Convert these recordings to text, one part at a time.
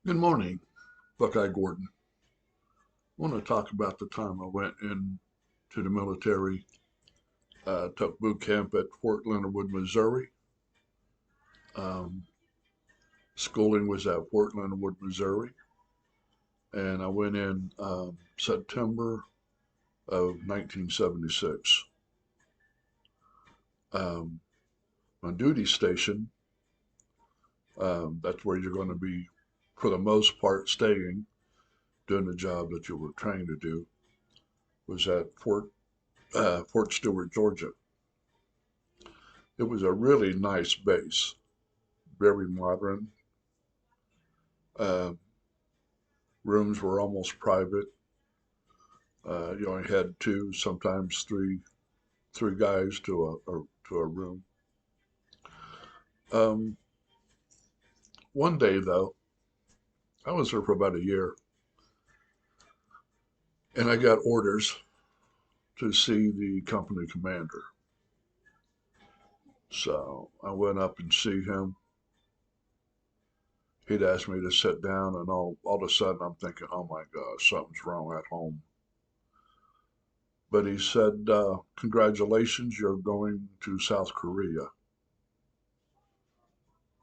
Good morning, Buckeye Gordon. I want to talk about the time I went into the military, took boot camp at Fort Leonard Wood, Missouri. Um, Schooling was at Fort Leonard Wood, Missouri, and I went in September of 1976. Um, my duty station, that's where you're going to be, for the most part, staying, doing the job that you were trained to do, was at Fort Stewart, Georgia. It was a really nice base, very modern. Uh, Rooms were almost private. You only had two, sometimes three guys to a room. Um, One day though, I was there for about a year, and I got orders to see the company commander. So I went up and see him. He'd asked me to sit down, and all of a sudden I'm thinking, oh my gosh, something's wrong at home. But he said, congratulations, you're going to South Korea.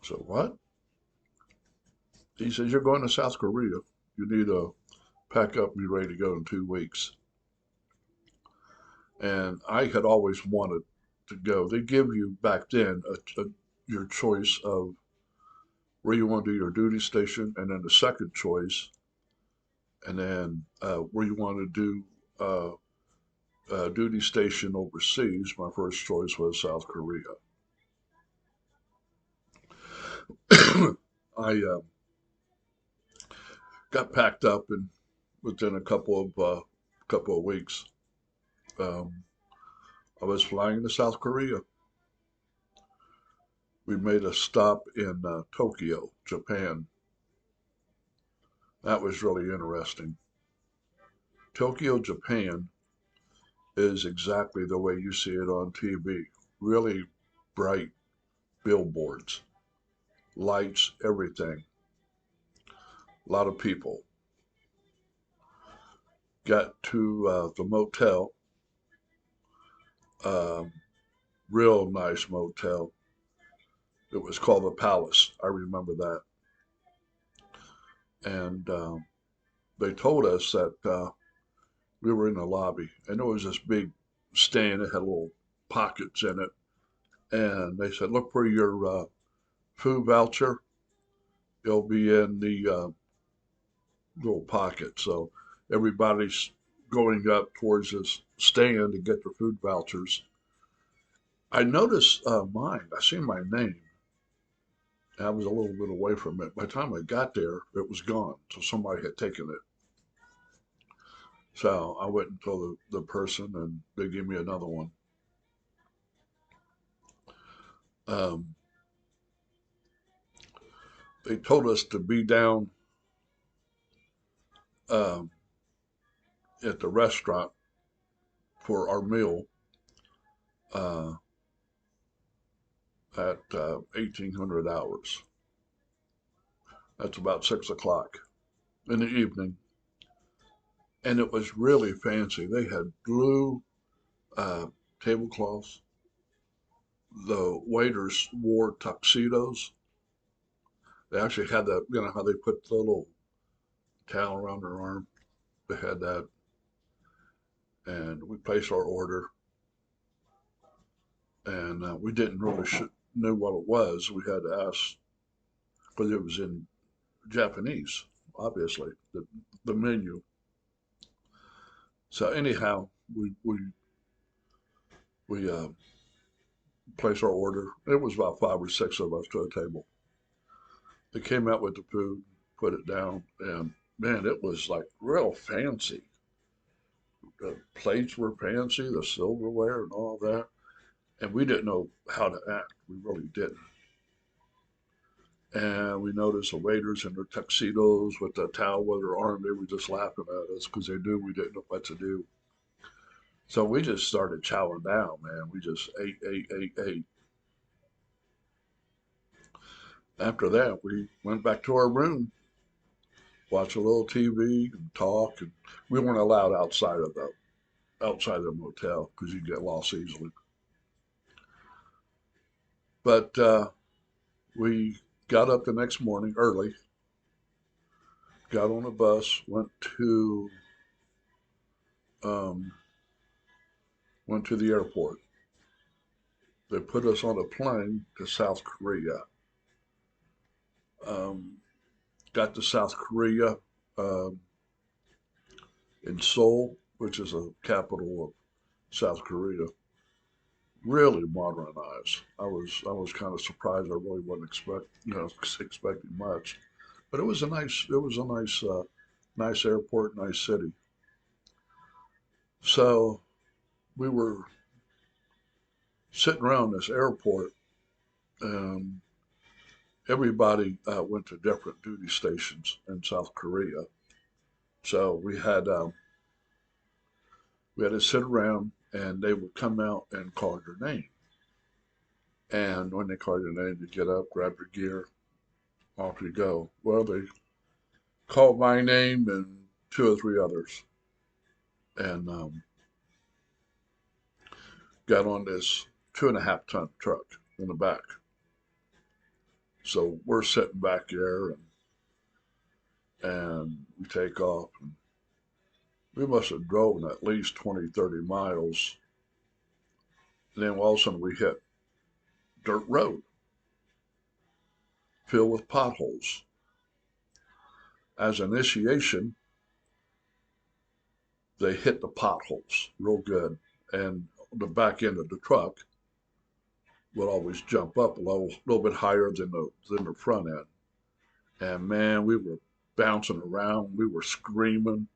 So what? He says, you're going to South Korea. You need to pack up and be ready to go in 2 weeks. And I had always wanted to go. They give you back then your choice of where you want to do your duty station, and then the second choice, and then where you want to do duty station overseas. My first choice was South Korea. I got packed up, and within a couple of weeks, um, I was flying to South Korea. We made a stop in Tokyo, Japan. That was really interesting. Tokyo, Japan is exactly the way you see it on TV. Really bright billboards, lights, everything. A lot of people. Got to the motel, um, real nice motel. It was called the Palace. I remember that. And they told us that we were in the lobby, and there was this big stand that had little pockets in it. And they said, look for your food voucher. It'll be in the little pocket. So everybody's going up towards this stand to get their food vouchers. I noticed mine. I seen my name. I was a little bit away from it. By the time I got there, it was gone. So somebody had taken it. So I went and told the person, and they gave me another one. Um, they told us to be down um, at the restaurant for our meal uh, at 1800 hours. That's about 6 o'clock in the evening. And it was really fancy. They had blue uh, tablecloths. The waiters wore tuxedos. They actually had that, you know, how they put the little towel around their arm. They had that. And we placed our order. And we didn't really know what it was. We had to ask because it was in Japanese, obviously, the menu. So anyhow, we placed our order. It was about five or six of us to a table. They came out with the food, put it down, and man, it was like real fancy. The plates were fancy, the silverware and all that, and we didn't know how to act. We really didn't. And we noticed the waiters in their tuxedos with the towel over their arm. They were just laughing at us because they knew we didn't know what to do. So we just started chowing down, man. We just ate. After that, we went back to our room, watch a little TV and talk. And we weren't allowed outside of the motel because you get lost easily. But we got up the next morning early, got on a bus, um, went to the airport. They put us on a plane to South Korea. Um, got to South Korea um, in Seoul, which is a capital of South Korea. Really modernized. I was kind of surprised. I really wasn't expecting much, but it was a nice airport, nice city. So we were sitting around this airport, and everybody went to different duty stations in South Korea. So we had to sit around, and they would come out and call your name. And when they call your name, you get up, grab your gear, off you go. Well, they called my name and two or three others, and got on this 2.5 ton truck in the back. So we're sitting back there, and we take off. And we must have driven at least 20, 30 miles. And then all of a sudden we hit dirt road filled with potholes. As initiation, they hit the potholes real good. And the back end of the truck would always jump up a little bit higher than the front end. And man, we were bouncing around, we were screaming,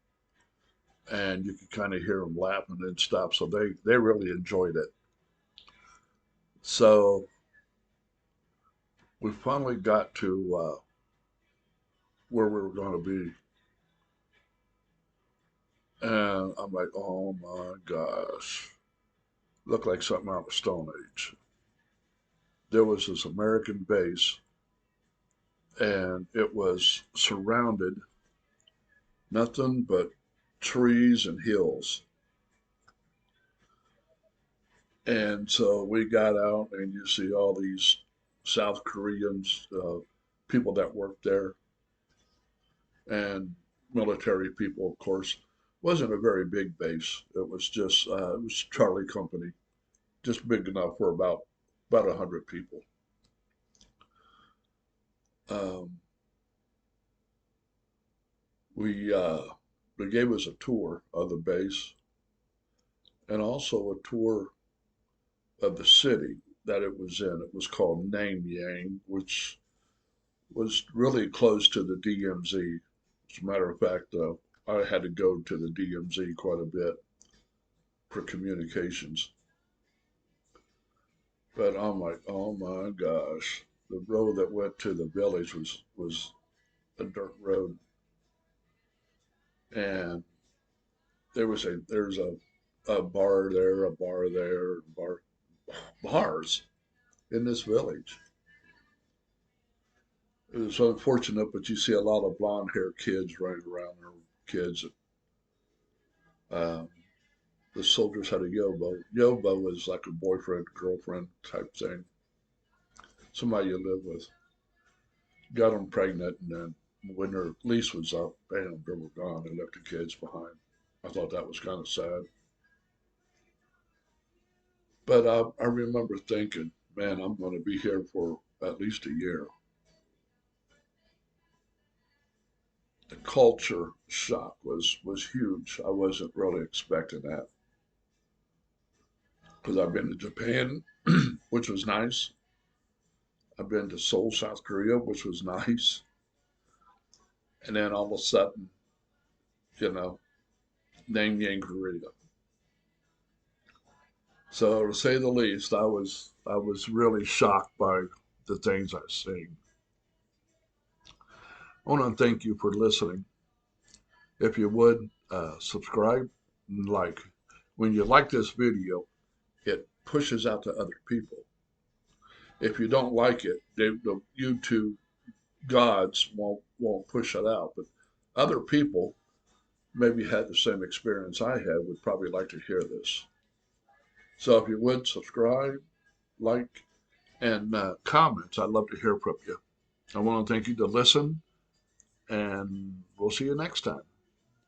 and you could kind of hear them laughing and stuff. So they really enjoyed it. So we finally got to where we were going to be, and I'm like, oh my gosh, looked like something out of the Stone Age. There was this American base, and it was surrounded nothing but trees and hills. And so we got out, and you see all these South Koreans, people that worked there, and military people, of course. Wasn't a very big base. It was Charlie Company, just big enough for about 100 people. Um, we they gave us a tour of the base and also a tour of the city that it was in. It was called Nanyang, which was really close to the DMZ. As a matter of fact, I had to go to the DMZ quite a bit for communications. But I'm like, oh my gosh, the road that went to the village was a dirt road, and there's a bar there, bars in this village. It was unfortunate, but you see a lot of blonde haired kids running around there, kids. Um, the soldiers had a yobo. Yobo was like a boyfriend, girlfriend type thing, somebody you live with. Got them pregnant, and then when their lease was up, bam, they were gone. They left the kids behind. I thought that was kind of sad. But I remember thinking, man, I'm going to be here for at least a year. The culture shock was huge. I wasn't really expecting that because I've been to Japan, which was nice. I've been to Seoul, South Korea, which was nice. And then all of a sudden, you know, Nanyang, Korea. So to say the least, I was really shocked by the things I've seen. I want to thank you for listening. If you would subscribe and like. When you like this video, it pushes out to other people. If you don't like it, the YouTube gods won't push it out. But other people maybe had the same experience I had would probably like to hear this. So if you would subscribe, like, and comments, I'd love to hear from you. I want to thank you to listen, and we'll see you next time.